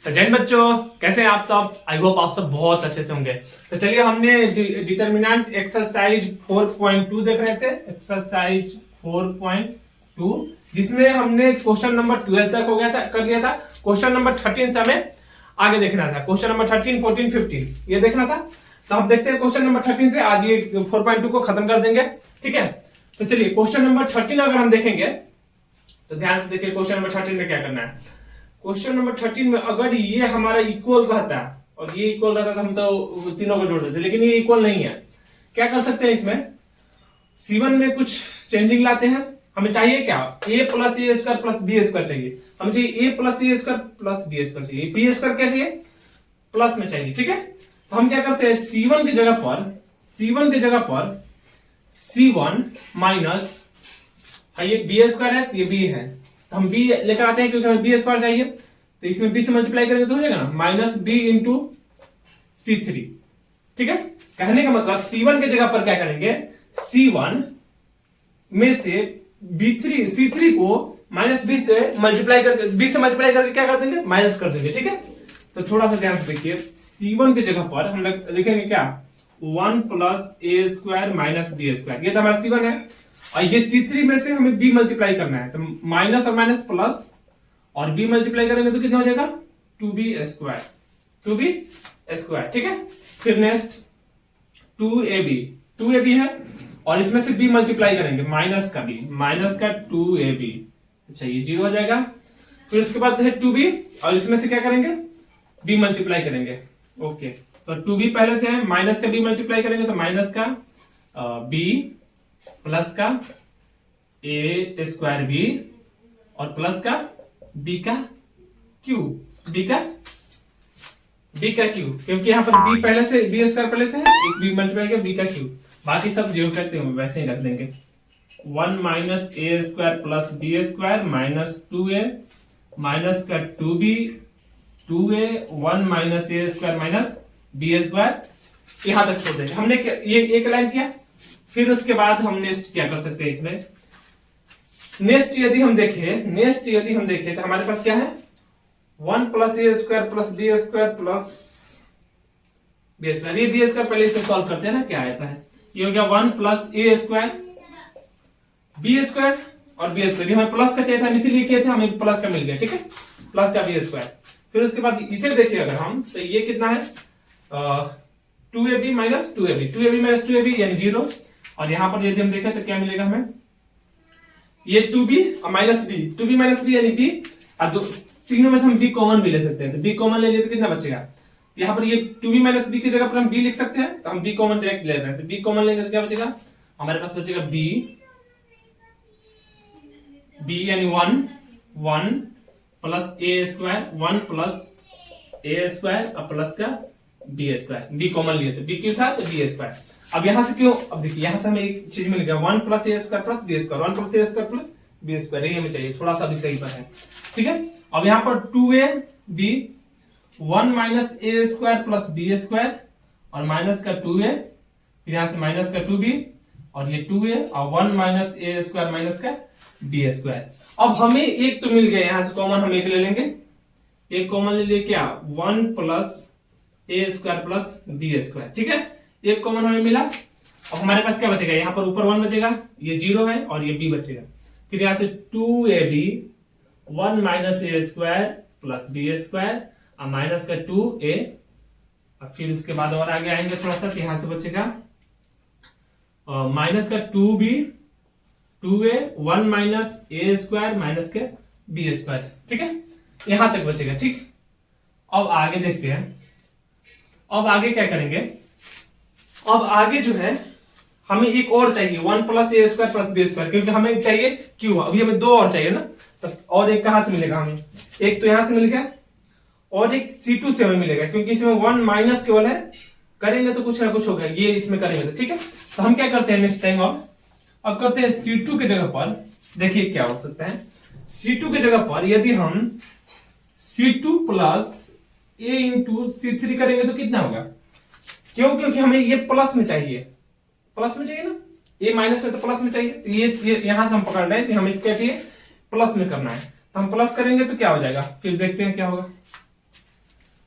तो जैन बच्चों, कैसे हैं आप सब? आई होप आप सब बहुत अच्छे से होंगे। तो चलिए, हमने डिटरमिनेंट एक्सरसाइज 4.2 देख रहे थे। एक्सरसाइज 4.2 जिसमें हमने क्वेश्चन नंबर 12 तक हो गया था, कर लिया था। क्वेश्चन नंबर 13 से हमें आगे देखना था। क्वेश्चन नंबर 13, 14, 15 ये देखना था। तो हम देखते हैं क्वेश्चन नंबर 13 से। आज ये 4.2 को खत्म कर देंगे, ठीक है। तो चलिए, क्वेश्चन नंबर 13 अगर हम देखेंगे तो ध्यान से देखिए, क्वेश्चन नंबर 13 में क्या करना है। क्वेश्चन नंबर 13 में अगर ये हमारा इक्वल रहता और ये इक्वल रहता तो हम तो तीनों को जोड़ देते, लेकिन ये इक्वल नहीं है। क्या कर सकते हैं इसमें? C1 में कुछ चेंजिंग लाते हैं। हमें चाहिए क्या? a plus A square plus B square चाहिए। हमें चाहिए a plus A square plus B square चाहिए। बी स्क्वायर क्या चाहिए? प्लस में चाहिए, ठीक है। तो हम क्या करते हैं, C1 की जगह पर C1 माइनस, ये बी स्क्वायर है तो ये बी है, तो हम बी लेकर आते हैं क्योंकि हमें बी स्क्वायर चाहिए। तो इसमें बी से मल्टीप्लाई करेंगे तो हो जाएगा ना माइनस बी इंटू C3, ठीक है। कहने का मतलब C1 के जगह पर क्या करेंगे, C1 में से C3 को माइनस बी से मल्टीप्लाई करके क्या कर देंगे, माइनस कर देंगे, ठीक है। तो थोड़ा सा ध्यान से देखिए, C1 की जगह पर हम लिखेंगे क्या, 1 प्लस ए स्क्वायर माइनस बी स्क्वायर। ये तो हमारा C1 है और ये C3 में से हमें b मल्टीप्लाई करना है। तो माइनस और माइनस प्लस और b मल्टीप्लाई करेंगे तो कितना हो जाएगा, 2b स्क्वायर, ठीक है। फिर नेक्स्ट 2ab है और इसमें से b मल्टीप्लाई करेंगे, माइनस का 2ab, अच्छा ये 0 हो जाएगा। फिर उसके बाद है 2b और इसमें से क्या करेंगे, b मल्टीप्लाई करेंगे, ओके। तो 2b पहले से है, माइनस का b मल्टीप्लाई करेंगे तो माइनस का b प्लस का ए स्क्वायर बी और प्लस का बी का क्यू, क्योंकि यहाँ पर बी पहले से, बी स्क्वायर पहले से है, एक बी मल्टीप्लाई किया बी का क्यू, बाकी सब जीरो करते हैं वैसे ही रख देंगे। 1 minus A square plus B square minus 2a minus का 2a 1 minus A square minus B square, यहां तक छोड़ देंगे। हमने ये एक लाइन किया। फिर उसके बाद हम नेक्स्ट क्या कर सकते हैं इसमें, नेक्स्ट यदि हम देखें तो हमारे पास क्या है, 1 प्लस ए square plus B square plus B square. ये बी स्क्वायर पहले इसे सॉल्व करते हैं ना, क्या आता है, ये हो गया 1 प्लस ए स्क्वायर बी स्क्वायर और बी स्क्वायर। हमें प्लस का चाहिए था, इसीलिए किए थे, हमें प्लस का मिल गया, ठीक है, प्लस का बी स्क्वायर। फिर उसके बाद इसे देखिए अगर हम, तो ये कितना है, 2ab माइनस 2ab यानी 0। और यहां पर यदि हम देखें तो क्या मिलेगा हमें, ये 2b माइनस बी यानी b, और तीनों में से हम b कॉमन भी ले सकते हैं। तो b कॉमन ले लिए तो कितना बचेगा, यहाँ पर ये 2b माइनस b की जगह पर हम b लिख सकते हैं, तो हम b कॉमन डायरेक्ट ले रहे हैं। तो b कॉमन लेंगे तो क्या बचेगा, हमारे पास बचेगा b यानी 1 प्लस ए स्क्वायर 1 प्लस ए स्क्वायर और प्लस का बी स्क्वायर। बी कॉमन लिए थे, बी क्यों था, तो बी स्क्वायर। अब यहां से क्यों, अब देखिए यहां से हमें एक चीज मिल गया, 1 प्लस ए square plus B square, 1 plus ए स्क्वायर प्लस बी स्क्वायर, ये हमें चाहिए, थोड़ा सा भी सही पर है, ठीक है। अब यहां पर 2ab 1 minus A square plus B square और माइनस का 2a, फिर यहां से माइनस का 2b और ये 2a और 1 माइनस ए स्क्वायर माइनस का बी स्क्वायर। अब हमें एक तो मिल गया, यहां से कॉमन हम एक ले लेंगे, एक कॉमन ले लिए क्या, 1 प्लस ए स्क्वायर प्लस बी स्क्वायर, ठीक है, एक कॉमन हमें मिला। अब हमारे पास क्या बचेगा, यहाँ पर ऊपर 1 बचेगा, ये 0 है और ये b बचेगा। फिर यहां से 2ab 1 minus A square plus B square और माइनस का 2a। अब फिर उसके बाद और आगे आएंगे थोड़ा सा, यहां से बचेगा माइनस का 2a 1 minus A square minus के बी स्क्वायर, ठीक है, यहां तक बचेगा, ठीक। अब आगे देखते हैं, अब आगे क्या करेंगे, अब आगे जो है हमें एक और चाहिए, 1 प्लस ए स्क्वायर प्लस बी स्क्वायर, क्योंकि हमें चाहिए क्यों, अभी हमें 2 और चाहिए ना। तो और एक कहां से मिलेगा हमें, एक तो यहां से मिल गया और एक C2 से हमें मिलेगा, क्योंकि इसमें 1 माइनस केवल है, करेंगे तो कुछ ना कुछ होगा, ये इसमें करेंगे तो, ठीक है। तो हम क्या करते हैं नेक्स्ट टाइम, अब करते हैं C2 की जगह पर, देखिए क्या हो सकता है, C2 की जगह पर यदि हम C2 plus a into C3 करेंगे तो कितना होगा, क्यों, क्योंकि हमें ये प्लस में चाहिए ना, ये माइनस में तो प्लस में चाहिए, तो ये यहां से हम पकड़ रहे हैं कि हमें क्या चाहिए, प्लस में करना है। तो हम प्लस करेंगे तो क्या हो जाएगा, फिर देखते हैं क्या होगा।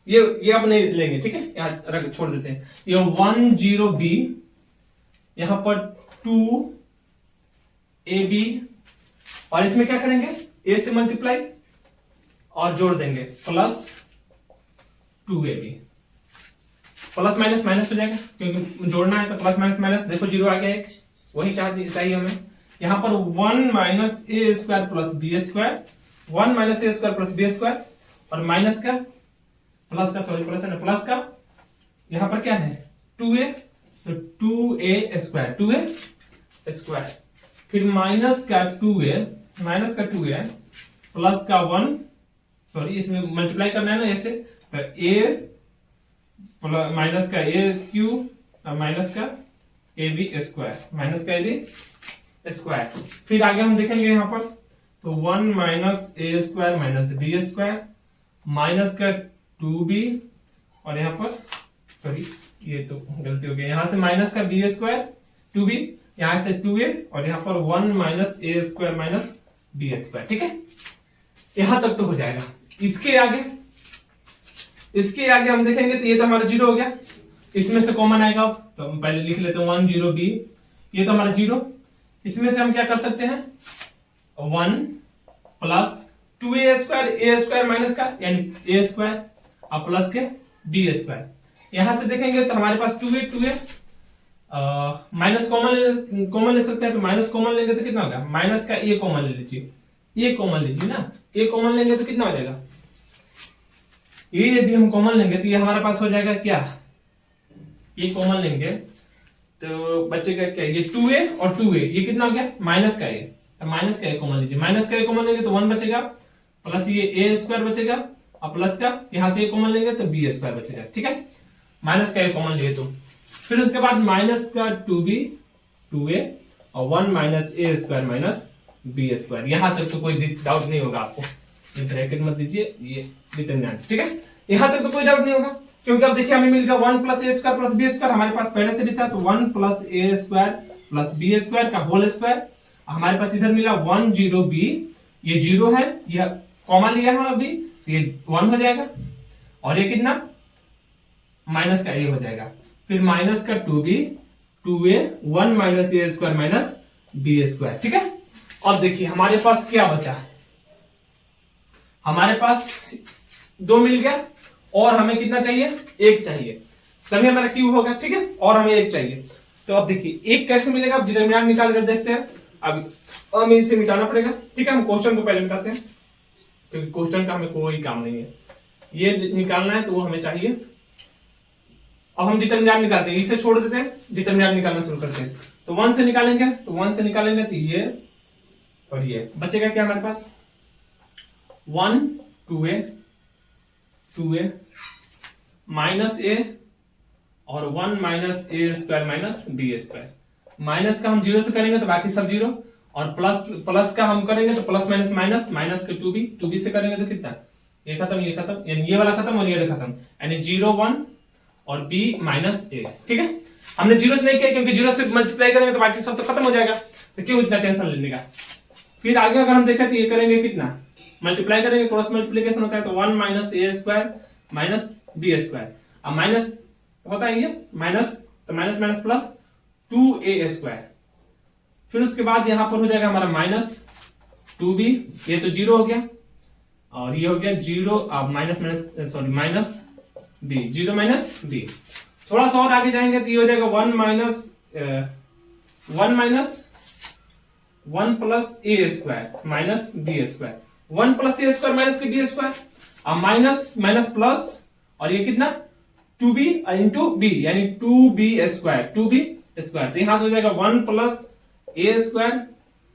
ये अब नहीं लेंगे, ठीक है, यहाँ रख छोड़ देते हैं। ये 10b, यहां पर 2ab, और इसमें क्या करेंगे, a से मल्टीप्लाई और जोड़ देंगे plus 2ab। Plus minus minus हो जाएगा क्योंकि जोड़ना है तो प्लस माइनस माइनस, देखो जीरो आ गया एक, वही चाहिए हमें। यहां पर 1 minus A square plus B square, 1 minus A square plus B square, और माइनस का प्लस का, सॉरी प्लस है ना, प्लस का यहां पर क्या है 2a, तो 2a स्क्वायर, 2a स्क्वायर, फिर माइनस का 2a, माइनस का 2a प्लस का 1, सॉरी इसमें मल्टीप्लाई करना है ना ऐसे, तो a माइनस का a क्यूब और माइनस का ab स्क्वायर, माइनस का ab स्क्वायर। फिर आगे हम देखेंगे यहां पर, तो 1 minus A square minus B square, minus का 2b, और यहां पर सॉरी ये तो गलती हो गई, यहां से माइनस का बी स्क्वायर 2b, यहां से 2a, और यहां पर 1 minus A square minus B square, ठीक है, यहां तक तो हो जाएगा। इसके आगे हम देखेंगे तो ये तो हमारा जीरो हो गया, इसमें से कॉमन आएगा, तो हम पहले लिख लेते हैं 10b, ये तो हमारा जीरो, इसमें से हम क्या कर सकते हैं 1 प्लस 2a स्क्वायर माइनस का यानी a स्क्वायर और प्लस के b स्क्वायर। यहां से देखेंगे तो हमारे पास 2a माइनस कॉमन ले सकते हैं, तो माइनस कॉमन लेंगे तो कितना होगा, माइनस का a कॉमन ले लीजिए, a कॉमन लीजिए ना, a कॉमन लेंगे तो कितना हो जाएगा, ये यदि हम कॉमन लेंगे तो ये हमारे पास हो जाएगा क्या, ये कॉमन लेंगे तो बचेगा क्या, ये 2a और 2a, ये कितना हो गया माइनस का a, तो माइनस का a कॉमन लीजिए, माइनस का a कॉमन लेंगे तो 1 बचेगा, प्लस ये a स्क्वायर बचेगा, और प्लस का यहां से a कॉमन लेंगे तो b स्क्वायर बचेगा, ठीक है, माइनस का a कॉमन लिए तो। फिर उसके बाद माइनस का 2b 2a और 1 minus a square minus b square, यहां तक तो कोई डाउट नहीं होगा आपको, ये ब्रैकेट मत दीजिए, ये डिटरमिनेंट, ठीक है, यहां तक तो कोई डाउट नहीं होगा, क्योंकि अब देखिए हमें मिल गया 1 प्लस ए स्क्वायर प्लस बी स्क्वायर, हमारे पास पहले से भी था, तो 1 प्लस ए स्क्वायर प्लस बी स्क्वायर का होल स्क्वायर, हमारे पास इधर मिला 10b, ये जीरो है, ये कॉमा लिया है अभी, तो ये 1 हो जाएगा, और ये कितना माइनस का a हो जाएगा, फिर माइनस का 2b 2a 1 minus A square minus B square, ठीक है। अब देखिए हमारे पास क्या बचा, हमारे पास 2 मिल गया, और हमें कितना चाहिए, 1 चाहिए, तभी हमारा क्यू होगा, ठीक है, और हमें 1 चाहिए। तो अब देखिए 1 कैसे मिलेगा, अब डिटरमिनेंट निकाल कर देखते हैं, अब हमें इसे मिटाना पड़ेगा, ठीक है, हम क्वेश्चन को पहले मिटाते हैं, क्योंकि क्वेश्चन का हमें कोई काम नहीं है, ये निकालना है तो वो हमें चाहिए। अब हम डिटरमिनेंट निकालते हैं, इसे छोड़ देते हैं, डिटरमिनेंट निकालना शुरू करते हैं, तो 1 से निकालेंगे, तो 1 से निकालेंगे तो ये और ये बचेगा क्या हमारे पास 1 2a माइनस a और 1 minus A square minus B square, minus का हम जीरो से करेंगे तो बाकी सब जीरो, और प्लस का हम करेंगे तो प्लस माइनस माइनस, माइनस के 2b से करेंगे तो कितना, ये खत्म यानी ये वाला खत्म और ये खत्म, यानी 0 1 और b माइनस a, ठीक है, हमने जीरो से नहीं किया क्योंकि जीरो से मल्टीप्लाई करेंगे तो बाकी सब तो खत्म हो जाएगा, तो क्यों इतना टेंशन लेने का। फिर आगे अगर हम देखें तो ये करेंगे कितना, मल्टीप्लाई करेंगे, क्रॉस मल्टीप्लिकेशन होता है, तो 1 minus A square minus B square, अब माइनस होता है ये माइनस, तो minus minus plus 2a square, फिर उसके बाद यहां पर हो जाएगा हमारा माइनस 2b, ये तो जीरो हो गया, और ये हो गया जीरो, अब minus minus sorry minus b, zero minus b, थोड़ा सा और आगे जाएंगे तो ये हो जाएगा 1 माइनस 1 प्लस ए square minus B square, 1 plus ए स्क्वायर माइनस के बी स्क्वायर, अब माइनस माइनस प्लस, और ये कितना 2b इंटू b यानी 2b स्क्वायर, 2b स्क्वायर, तो यहां से हो जाएगा 1 प्लस ए स्क्वायर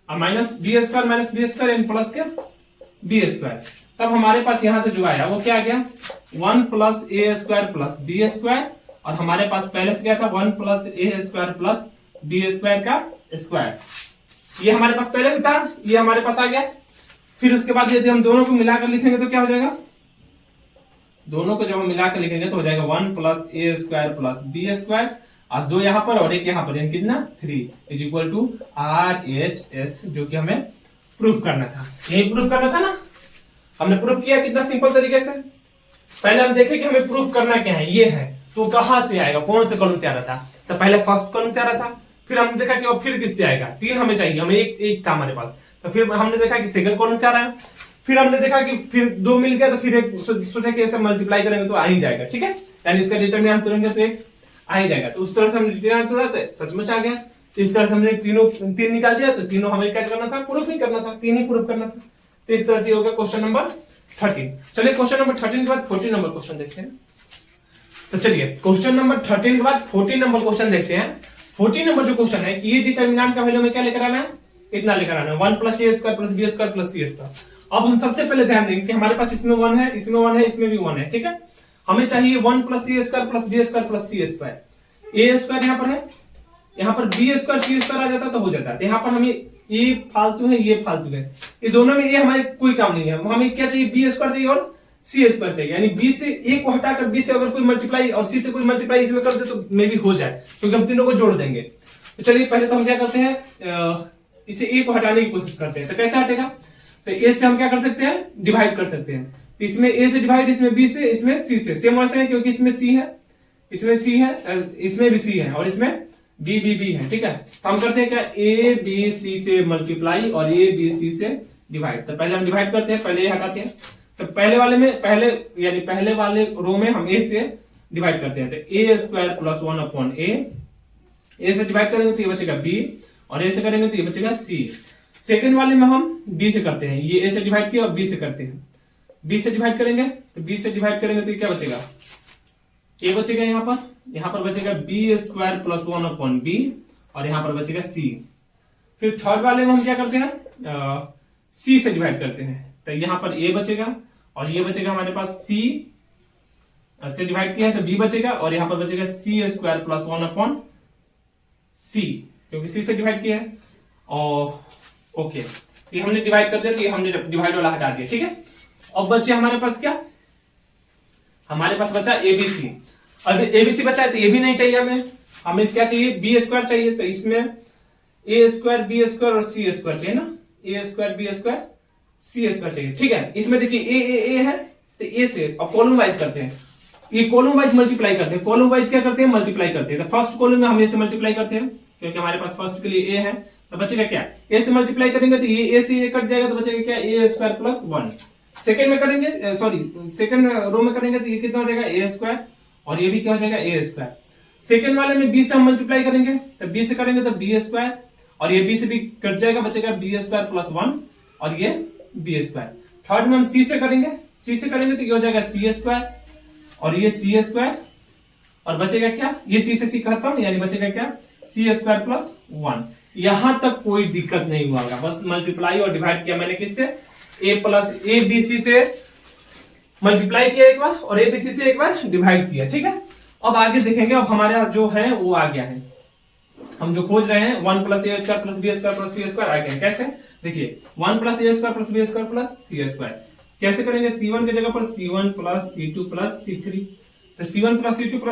और minus B square minus B square and plus के बी स्क्वायर। तब हमारे पास यहां से जो आया वो क्या आ गया 1 प्लस ए स्क्वायर प्लस बी स्क्वायर, और हमारे पास पहले से क्या था 1 प्लस ए स्क्वायर प्लस बी स्क्वायर का स्क्वायर, ये हमारे पास पहले से था, ये हमारे पास आ गया। फिर उसके बाद यदि हम दोनों को मिलाकर लिखेंगे तो क्या हो जाएगा, दोनों को जब हम मिलाकर लिखेंगे तो हो जाएगा 1 प्लस ए स्क्वायर प्लस बी स्क्वायर, और 2 यहां पर और 1 यहां पर, यानी कितना 3 इज इक्वल टू RHS, जो कि हमें प्रूफ करना था, यही प्रूफ करना था ना, हमने प्रूफ किया कितना सिंपल तरीके से। पहले हम देखें कि हमें प्रूफ करना क्या है, ये है तो कहां से आएगा, कौन से कॉलम से आ रहा था, तो पहले फर्स्ट कॉलम से आ रहा था, फिर हम देखा कि फिर किससे आएगा, 3 हमें चाहिए, हमें एक था हमारे पास, तो फिर हमने देखा कि सेकंड कॉलम से आ रहा है, फिर हमने देखा कि फिर 2 मिल गया तो फिर एक सोचा कि ऐसे मल्टीप्लाई करेंगे तो आ ही जाएगा, ठीक है, यानी इसका डिटरमिनेंट करेंगे तो एक आ ही जाएगा, तो उस तरह से हम डिटरमिनेंट लगाते सचमुच आ गया। तो इस तरह से हमने तीन निकाल दिया, तो तीनों हमें क्या करना था, प्रूफ ही करना था, 3 ही प्रूफ करना था। तो इस तरह से हो गया क्वेश्चन नंबर 13। चलिए क्वेश्चन नंबर 13 के बाद 14 नंबर क्वेश्चन देखते हैं। तो चलिए क्वेश्चन नंबर 13 के बाद 14 नंबर क्वेश्चन देखते हैं। 14 नंबर जो क्वेश्चन है कि ये डिटरमिनेंट का वैल्यू में क्या लेकर आना है, इतना लेकर आना है 1 + a² + b² + c²। अब हम सबसे पहले ध्यान देंगे कि हमारे पास इसमें 1 है, इसमें 1 है, इसमें भी 1 है, ठीक है। हमें चाहिए 1 + a² + b² + c²। a² यहाँ पर है, यहाँ पर b² c² आ जाता तो हो जाता है। यहाँ पर हमें ये फालतू है, ये फालतू है, ये दोनों में ये हमारे कोई काम नहीं है। हमें क्या चाहिए, b² चाहिए और c² चाहिए, यानी b से a को हटाकर b से अगर कोई मल्टीप्लाई और c से कोई मल्टीप्लाई इसमें कर दे तो मे भी हो जाए, क्योंकि हम तीनों को जोड़ देंगे। तो चलिए पहले तो हम क्या करते हैं, इसे a को हटाने की कोशिश करते हैं। तो कैसे हटेगा, तो a से हम क्या कर सकते हैं, डिवाइड कर सकते हैं। तो इसमें a से डिवाइड, इसमें b से, इसमें c से, सेम वैसे है क्योंकि इसमें c है, इसमें c है, इसमें भी c है और इसमें b है, ठीक है। तो हम करते हैं क्या, a b c से मल्टीप्लाई और a b c से डिवाइड। तो पहले हम डिवाइड करते हैं, पहले ये हटाते हैं। तो पहले वाले में पहले वाले रो में हम a से डिवाइड करते हैं। तो a² + 1/a, a से डिवाइड करेंगे तो ये बचेगा b और a से करेंगे तो ये बचेगा c। सेकंड वाले में हम b से करते हैं, ये a से डिवाइड किया और b से करते हैं। b से डिवाइड करेंगे तो b से डिवाइड करेंगे तो क्या बचेगा, a बचेगा, यहाँ पर बचेगा b² + 1/b और यहाँ पर बचेगा c। फिर थर्ड वाले में हम क्या करते हैं, c से डिवाइड करते हैं। तो यहाँ पर a बचेगा और ये बचेगा हमारे पास c से डिवाइड किया है तो b बचेगा और यहाँ पर बचेगा c² + 1/c, क्योंकि c से डिवाइड किया है। और ओके, तो हमने डिवाइड कर दिया, तो ये हमने डिवाइड वाला हटा दिया, ठीक है। अब बचे हमारे पास क्या, हमारे पास बचा abc। अब abc बचा है तो ये भी नहीं चाहिए हमें क्या चाहिए, b² चाहिए। तो इसमें a² b² और c² चाहिए ना, a² b² c² चाहिए, ठीक है। इसमें देखिए a है तो a से अब कॉलम वाइज करते हैं, ये कॉलम वाइज मल्टीप्लाई करते हैं। कॉलम वाइज क्या करते हैं, मल्टीप्लाई करते हैं। तो फर्स्ट कॉलम में हम a से मल्टीप्लाई करते हैं क्योंकि हमारे पास फर्स्ट के लिए a है, तो बचेगा क्या, a से मल्टीप्लाई करेंगे तो ये a से ये कट जाएगा तो बचेगा क्या, a² + 1। सेकंड में करेंगे, सॉरी सेकंड रो में करेंगे तो ये कितना हो जाएगा, a² और ये भी क्या हो जाएगा, a²। सेकंड वाले में b से हम मल्टीप्लाई करेंगे तो b से करेंगे तो b² और ये b से भी कट जाएगा, बचेगा b² + 1 और ये b²। थर्ड में हम c से करेंगे, c से करेंगे तो ये हो जाएगा c² और ये c² और बचेगा क्या, ये c से c खत्म, यानी बचेगा क्या, c² + 1। यहां तक कोई दिक्कत नहीं हुआ, बस मल्टीप्लाई और डिवाइड किया मैंने किससे, abc से मल्टीप्लाई किया एक बार और abc से एक बार डिवाइड किया, ठीक है। अब आगे देखेंगे, अब हमारे जो है वो आ गया है, हम जो खोज रहे हैं 1 + a² + b² + c² आ गया। कैसे, देखिए 1 + a² + b² + c²। कैसे करेंगे, c1 की जगह पर c1 + c2 + c3। तो c1 + c2 +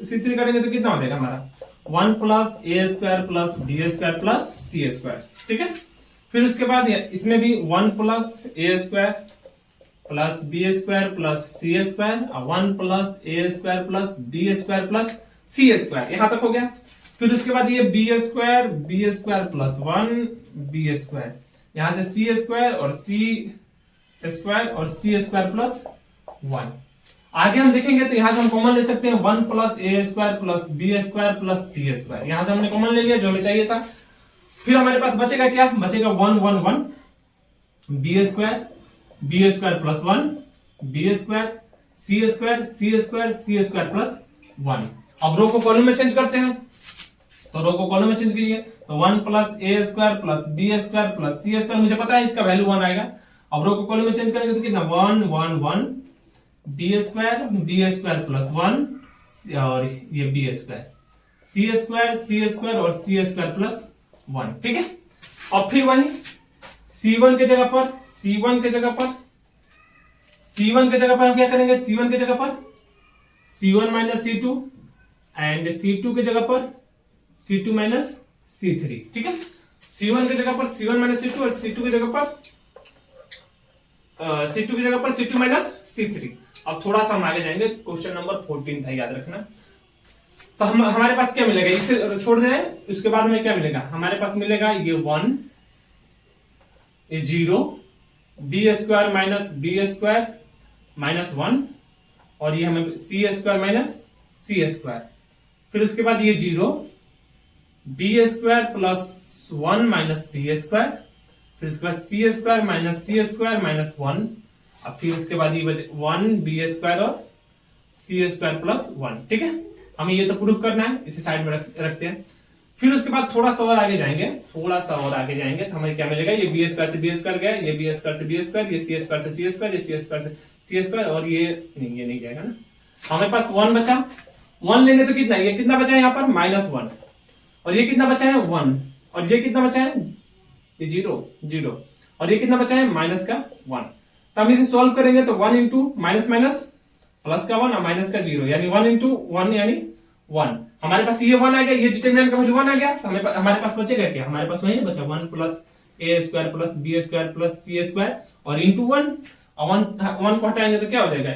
c3 करेंगे तो कितना हो जाएगा हमारा, 1 + a² + b² + c², ठीक है। फिर उसके बाद इसमें भी 1 + a² + b² + c² और 1 + a² + b² + c², यहां तक हो गया। फिर उसके बाद ये b² + 1 b², यहां से c² और c² और c² + 1। आगे हम देखेंगे तो यहां से हम कॉमन ले सकते हैं 1 + a² + b² + c², यहां से हमने कॉमन ले लिया जो हमें चाहिए था। फिर हमारे पास बचेगा क्या, बचेगा 1 1 1 b² + 1 b² c² + 1। अब रो को कॉलम में चेंज करते हैं, तो रो को कॉलम में चेंज कीजिए, तो 1 + a² + b² + c², मुझे पता है इसका वैल्यू 1 आएगा। अब रो को कॉलम में चेंज करेंगे तो कितना, 1 1 1 b² + 1 और ये b² c² और c² + 1, ठीक है। और फिर वही c1 के जगह पर हम क्या करेंगे, c1 के जगह पर c1 - c2 एंड c2 के जगह पर c2 - c3, ठीक है। c1 के जगह पर c1 - c2 और c2 की जगह पर c2 - c3। अब थोड़ा सा हम आगे जाएंगे, क्वेश्चन नंबर 14 था, याद रखना। तो हमारे पास क्या मिलेगा, इसे छोड़ दें, उसके बाद हमें क्या मिलेगा, हमारे पास मिलेगा ये 1, ये 0, b square minus B square minus 1, और ये हमें c square minus c square, फिर उसके बाद ये 0, b square plus 1 minus B square, फिर उसके बाद c square minus c square minus 1, अब फिर उसके बाद ये 1 बी स्क्वायर और सी स्क्वायर प्लस 1। ठीक है, हमें ये तो प्रूफ करना है, इसे साइड में रखते हैं। फिर उसके बाद थोड़ा सा और आगे जाएंगे, थोड़ा सा और आगे जाएंगे तो हमें क्या मिलेगा, ये बी स्क्वायर से बी स्क्वायर गया, ये बी स्क्वायर से बी स्क्वायर, ये सी स्क्वायर से सी स्क्वायर, ये सी स्क्वायर से सी स्क्वायर, और ये नहीं जाएगा ना, हमारे पास 1 बचा। 1 लेंगे तो कितना, ये कितना बचा है यहाँ पर -1, और ये कितना बचा है 1, और ये कितना बचा है, ये 0, और ये कितना बचा है माइनस का 1। तो हम इसे सॉल्व करेंगे तो 1 इंटू माइनस माइनस प्लस का 1 और माइनस का 0, यानी 1 इंटू 1 यानी 1। हमारे पास ये 1 आ गया, ये डिटरमिनेंट का वैल्यू 1 आ गया, तो हमारे पास बचेगा क्या, हमारे पास वही बचा 1 प्लस ए square plus B square plus C square और इंटू 1, और 1 को हटाएंगे तो क्या हो जाएगा,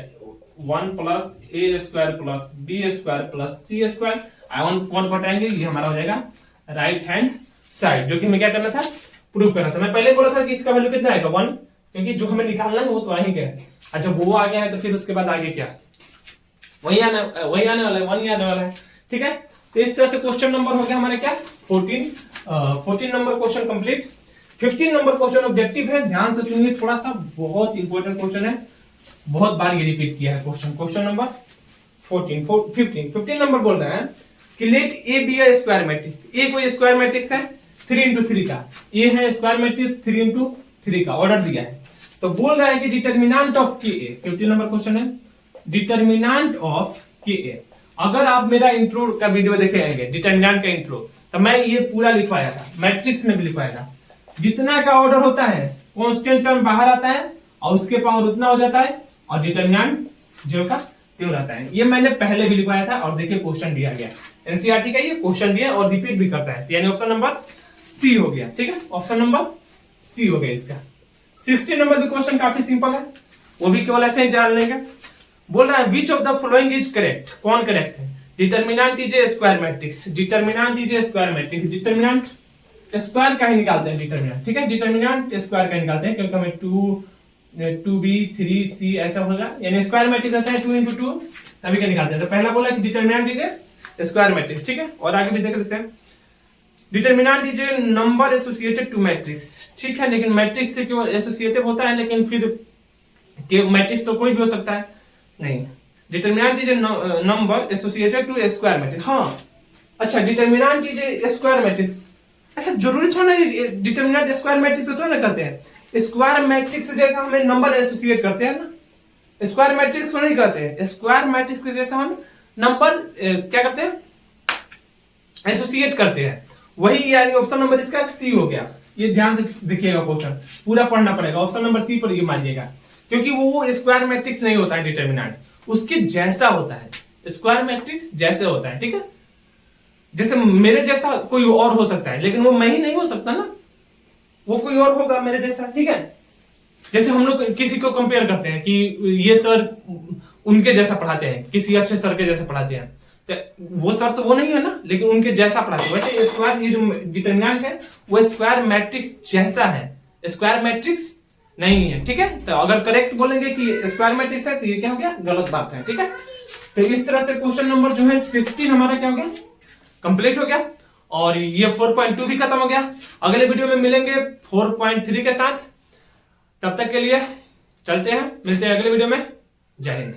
1 प्लस ए square plus B square plus C square, 1 को हटाएंगे, ये हमारा हो जाएगा राइट हैंड साइड, जो कि हमें क्या करना था, प्रूफ करना था। मैं पहले बोला था कि इसका वैल्यू कितना आएगा 1, क्योंकि जो हमें निकालना है वो तो आ ही गया। अच्छा, वो आ गया है तो फिर उसके बाद आगे क्या, वही आने वाला है, 1 ही आने वाला है। ठीक है, तो इस तरह से क्वेश्चन नंबर हो गया हमारे क्या 14 number question complete. 15 number question objective है, ध्यान से सुनिए, थोड़ा सा बहुत इंपॉर्टेंट क्वेश्चन है, बहुत बार ये रिपीट किया है क्वेश्चन नंबर 15 नंबर बोल रहा है कि let A be a square matrix. A कोई स्क्वायर मैट्रिक्स है 3x3 का, ए है स्क्वायर मैट्रिक्स 3x3 का, ऑर्डर दिया है। तो बोल रहा है कि डिटरमिनेंट ऑफ के ए, 15 नंबर क्वेश्चन है, डिटरमिनेंट ऑफ के ए। अगर आप मेरा इंट्रो का वीडियो देखे आएंगे, डिटरमिनेंट का इंट्रो, तो मैं ये पूरा लिखवाया था, मैट्रिक्स में भी लिखवाया था। जितना का ऑर्डर होता है कांस्टेंट टर्म बाहर आता है और उसके पावर उतना हो जाता है, और डिटरमिनेंट जो का त्यों रहता है। ये मैंने पहले भी लिखवाया था, और देखिए क्वेश्चन दिया गया एनसीईआरटी का, ये क्वेश्चन दिया और रिपीट भी करता है, यानी ऑप्शन नंबर सी हो गया। ठीक है, ऑप्शन नंबर सी हो गया इसका। 16 नंबर भी क्वेश्चन काफी सिंपल है, वो भी केवल ऐसे ही जान लेंगे। बोल रहा है which of the following is correct, कौन करेक्ट है। Determinant is a square matrix, determinant is a square matrix, determinant square का ही निकालते हैं डिटरमिनेंट। ठीक है, डिटरमिनेंट स्क्वायर का निकालते हैं, क्योंकि हमें 2b 3c ऐसा होगा, यानी स्क्वायर मैट्रिक्स रहता है 2 into 2, तभी का निकालते हैं। तो पहला बोला कि determinant is a square matrix. ठीक है, और आगे भी देख लेते हैं, determinant is a number associated to matrix. ठीक है, लेकिन मैट्रिक्स से क्यों एसोसिएटेड होता है, लेकिन फिर मैट्रिक्स तो कोई भी हो सकता है, नहीं। Determinant is a number associated to a square matrix. हाँ, अच्छा, determinant is a square matrix, ऐसा जरूरी थोड़ा ना डिटरमिनेंट स्क्वायर मैट्रिक्स से तो ना करते हैं, स्क्वायर मैट्रिक्स से जैसा हमें नंबर एसोसिएट करते हैं ना, स्क्वायर मैट्रिक्स को नहीं करते हैं, स्क्वायर मैट्रिक्स के जैसा हम नंबर क्या करते हैं, एसोसिएट करते हैं, वही, यानी ऑप्शन नंबर इसका सी हो गया। ये ध्यान से देखिएगा, क्वेश्चन पूरा पढ़ना पड़ेगा, ऑप्शन नंबर सी पर ये मारिएगा, क्योंकि वो स्क्वायर मैट्रिक्स नहीं होता है डिटरमिनेंट, उसके जैसा होता है, स्क्वायर मैट्रिक्स जैसे होता है। ठीक है, जैसे मेरे जैसा कोई और हो सकता है, लेकिन वो मैं ही नहीं हो सकता ना, वो कोई और होगा मेरे जैसा। ठीक है, जैसे हम लोग किसी को कंपेयर करते हैं कि ये सर उनके जैसा पढ़ाते हैं, किसी अच्छे सर के जैसा पढ़ाते हैं, तो वो सर तो वो नहीं है ना, लेकिन उनके जैसा पढ़ाते हैं। वैसे स्क्वायर, ये जो डिटरमिनेंट है वो स्क्वायर मैट्रिक्स जैसा है, स्क्वायर मैट्रिक्स नहीं है। ठीक है, तो अगर करेक्ट बोलेंगे कि स्क्वायर मैट्रिक्स है तो ये क्या हो गया, गलत बात है। ठीक है, तो इस तरह से क्वेश्चन नंबर जो है 16 हमारा क्या हो गया, कंप्लीट हो गया, और ये 4.2 भी खत्म हो गया। अगले वीडियो में मिलेंगे 4.3 के साथ, तब तक के लिए चलते हैं, मिलते हैं अगले वीडियो में। जय हिंद।